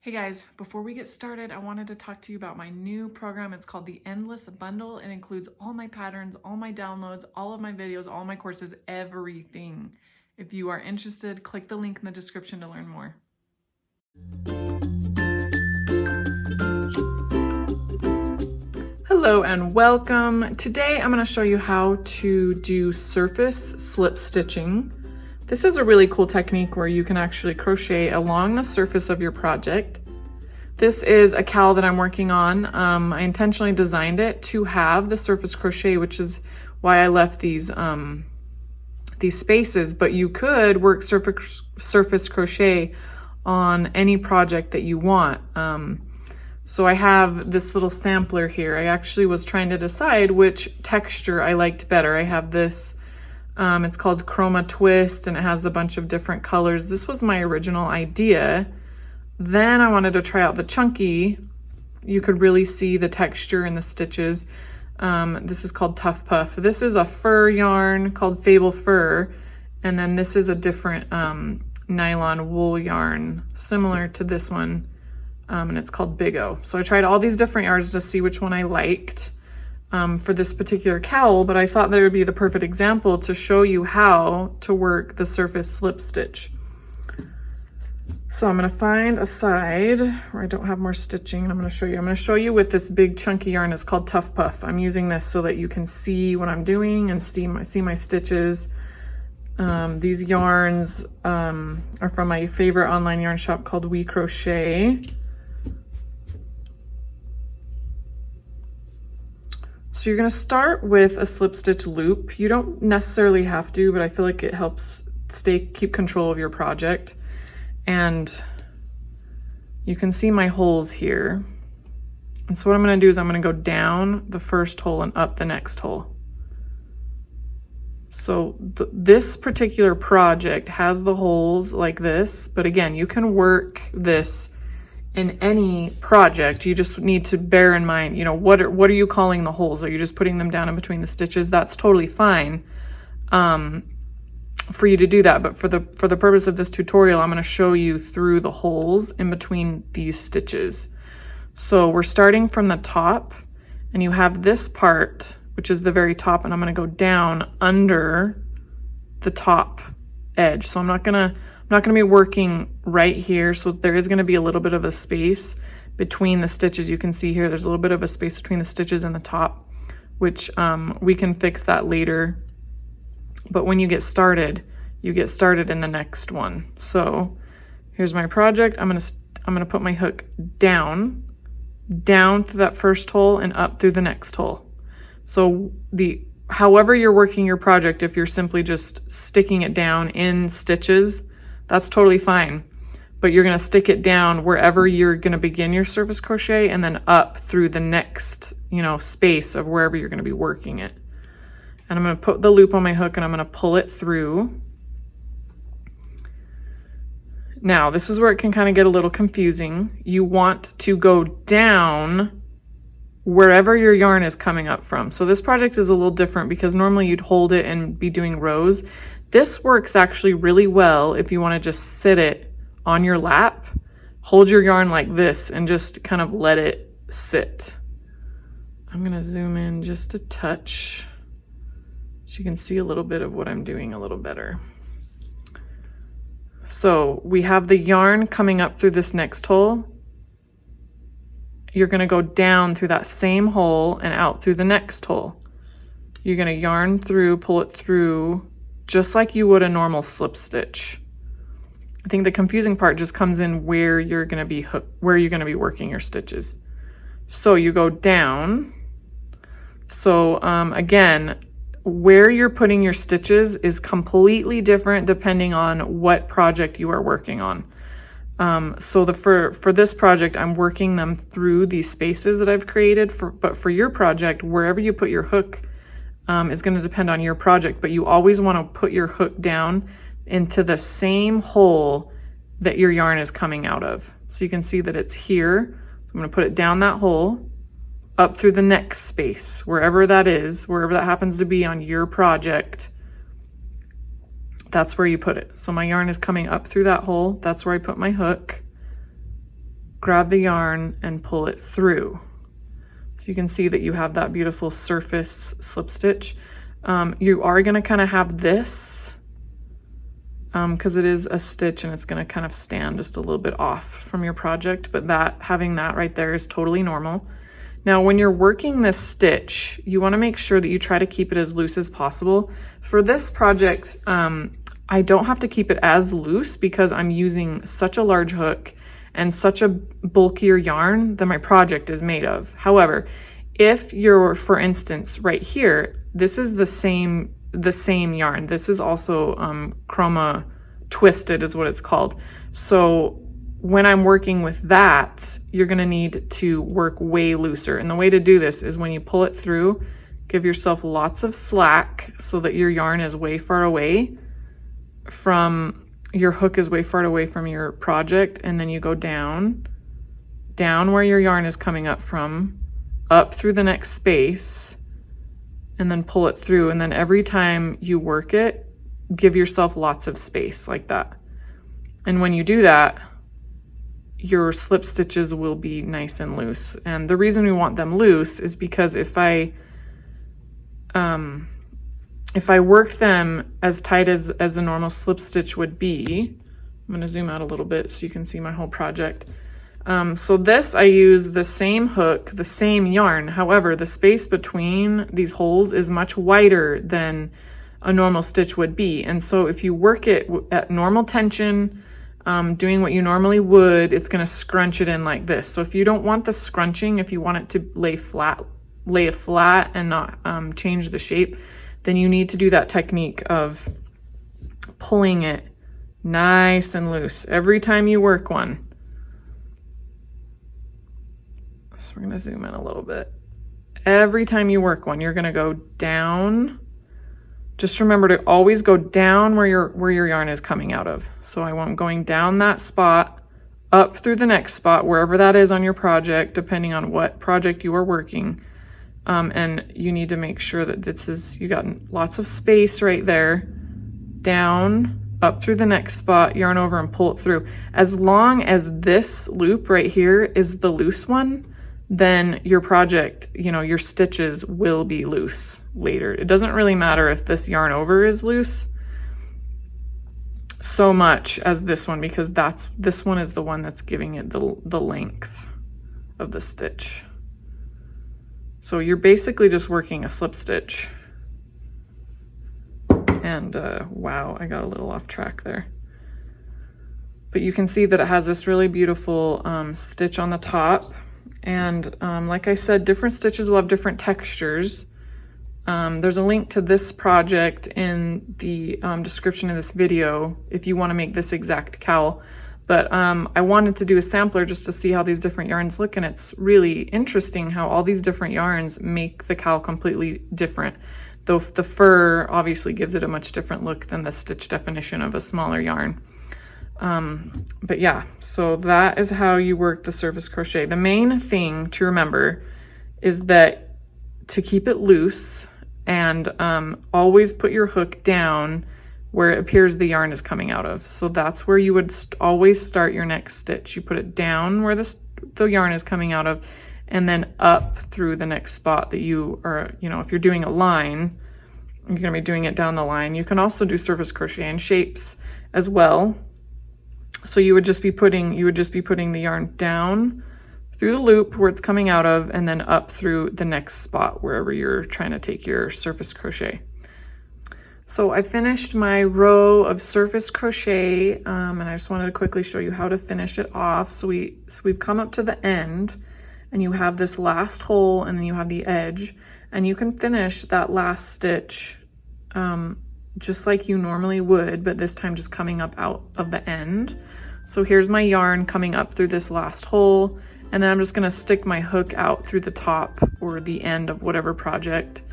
Hey guys, before we get started, I wanted to talk to you about my new program. It's called the Endless Bundle. It includes all my patterns, all my downloads, all of my videos, all my courses, everything. If you are interested, click the link in the description to learn more. Hello and welcome. Today I'm going to show you how to do surface slip stitching. This is a really cool technique where you can actually crochet along the surface of your project. This is a cowl that I'm working on. I intentionally designed it to have the surface crochet, which is why I left these spaces, but you could work surface crochet on any project that you want. So I have this little sampler here. I actually was trying to decide which texture I liked better. I have this it's called Chroma Twist, and it has a bunch of different colors. This was my original idea. Then I wanted to try out the chunky. You could really see the texture in the stitches. This is called Tough Puff. This is a fur yarn called Fable Fur, and then this is a different nylon wool yarn similar to this one, and it's called Big O. So I tried all these different yarns to see which one I liked for this particular cowl, but I thought that would be the perfect example to show you how to work the surface slip stitch. So I'm going to find a side where I don't have more stitching, and I'm going to show you. I'm going to show you with this big chunky yarn. It's called Tough Puff. I'm using this so that you can see what I'm doing and see my stitches. These yarns are from my favorite online yarn shop called We Crochet. So you're going to start with a slip stitch loop. You don't necessarily have to, but I feel like it helps keep control of your project. And you can see my holes here. And so what I'm going to do is I'm going to go down the first hole and up the next hole. So this particular project has the holes like this, but again, you can work this in any project. You just need to bear in mind, you know, what are you calling the holes? Are you just putting them down in between the stitches? That's totally fine for you to do that. But for the purpose of this tutorial, I'm going to show you through the holes in between these stitches. So we're starting from the top, and you have this part, which is the very top, and I'm going to go down under the top edge. So I'm not going to be working right here, so there is going to be a little bit of a space between the stitches. You can see here there's a little bit of a space between the stitches and the top, which we can fix that later. But when you get started in the next one. So here's my project. I'm going to put my hook down through that first hole and up through the next hole. So however you're working your project, if you're simply just sticking it down in stitches, that's totally fine, but you're going to stick it down wherever you're going to begin your surface crochet and then up through the next, space of wherever you're going to be working it. And I'm going to put the loop on my hook and I'm going to pull it through. Now, this is where it can kind of get a little confusing. You want to go down wherever your yarn is coming up from. So this project is a little different because normally you'd hold it and be doing rows. This works actually really well if you want to just sit it on your lap, hold your yarn like this, and just kind of let it sit. I'm going to zoom in just a touch so you can see a little bit of what I'm doing a little better. So we have the yarn coming up through this next hole. You're going to go down through that same hole and out through the next hole. You're going to yarn through, pull it through, just like you would a normal slip stitch. I think the confusing part just comes in where you're going to be working your stitches. So you go down. So again, where you're putting your stitches is completely different depending on what project you are working on. So for this project, I'm working them through these spaces that I've created. But for your project, wherever you put your hook is going to depend on your project, but you always want to put your hook down into the same hole that your yarn is coming out of. So you can see that it's here. So I'm going to put it down that hole, up through the next space, wherever that is, wherever that happens to be on your project. That's where you put it. So my yarn is coming up through that hole. That's where I put my hook. grab the yarn and pull it through. So you can see that you have that beautiful surface slip stitch. You are going to kind of have this because it is a stitch and it's going to kind of stand just a little bit off from your project, but having that right there is totally normal. Now, when you're working this stitch, you want to make sure that you try to keep it as loose as possible. For this project, I don't have to keep it as loose because I'm using such a large hook and such a bulkier yarn that my project is made of. However, if you're, for instance, right here, this is the same yarn. This is also chroma twisted is what it's called. So when I'm working with that, you're gonna need to work way looser. And the way to do this is when you pull it through, give yourself lots of slack so that your yarn is way far away from, your hook is way far away from your project, and then you go down where your yarn is coming up from, up through the next space, and then pull it through. And then every time you work it, give yourself lots of space like that. And when you do that, your slip stitches will be nice and loose. And the reason we want them loose is because if I work them as tight as a normal slip stitch would be, I'm going to zoom out a little bit so you can see my whole project. So this, I use the same hook, the same yarn. However, the space between these holes is much wider than a normal stitch would be. And so if you work it at normal tension, doing what you normally would, it's going to scrunch it in like this. So if you don't want the scrunching, if you want it to lay it flat and not change the shape, then you need to do that technique of pulling it nice and loose every time you work one. So we're going to zoom in a little bit. Every time you work one, you're going to go down. Just remember to always go down where your yarn is coming out of. So I'm going down that spot, up through the next spot, wherever that is on your project, depending on what project you are working. And you need to make sure that you got lots of space right there, down, up through the next spot, yarn over and pull it through. As long as this loop right here is the loose one, then your project, your stitches will be loose later. It doesn't really matter if this yarn over is loose so much as this one, because this one is the one that's giving it the length of the stitch. So you're basically just working a slip stitch. And wow, I got a little off track there. But you can see that it has this really beautiful stitch on the top. And like I said, different stitches will have different textures. There's a link to this project in the description of this video if you want to make this exact cowl. But I wanted to do a sampler just to see how these different yarns look, and it's really interesting how all these different yarns make the cowl completely different. Though the fur obviously gives it a much different look than the stitch definition of a smaller yarn. But yeah, so that is how you work the surface crochet. The main thing to remember is that to keep it loose and always put your hook down where it appears the yarn is coming out of. So that's where you would always start your next stitch. You put it down where the yarn is coming out of, and then up through the next spot that you are, if you're doing a line, you're gonna be doing it down the line. You can also do surface crochet in shapes as well. So you would just be putting the yarn down through the loop where it's coming out of, and then up through the next spot wherever you're trying to take your surface crochet. So I finished my row of surface crochet, and I just wanted to quickly show you how to finish it off. So we've come up to the end, and you have this last hole, and then you have the edge, and you can finish that last stitch just like you normally would, but this time just coming up out of the end. So here's my yarn coming up through this last hole, and then I'm just gonna stick my hook out through the top or the end of whatever project,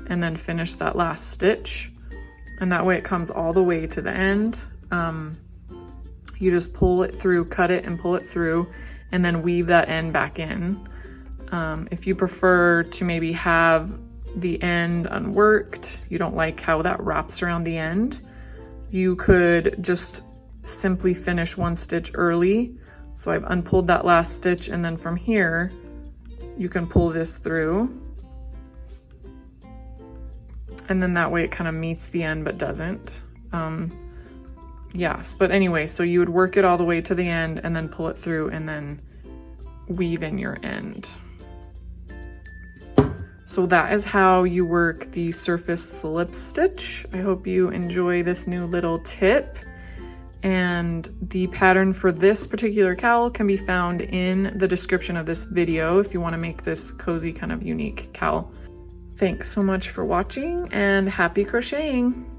and then finish that last stitch. And that way it comes all the way to the end. You just pull it through, cut it and pull it through, and then weave that end back in. If you prefer to maybe have the end unworked, you don't like how that wraps around the end, you could just simply finish one stitch early So I've unpulled that last stitch, and then from here, you can pull this through. And then that way it kind of meets the end but doesn't. Yes, but anyway, so you would work it all the way to the end and then pull it through and then weave in your end. So that is how you work the surface slip stitch. I hope you enjoy this new little tip. And the pattern for this particular cowl can be found in the description of this video if you want to make this cozy kind of unique cowl. Thanks so much for watching and happy crocheting!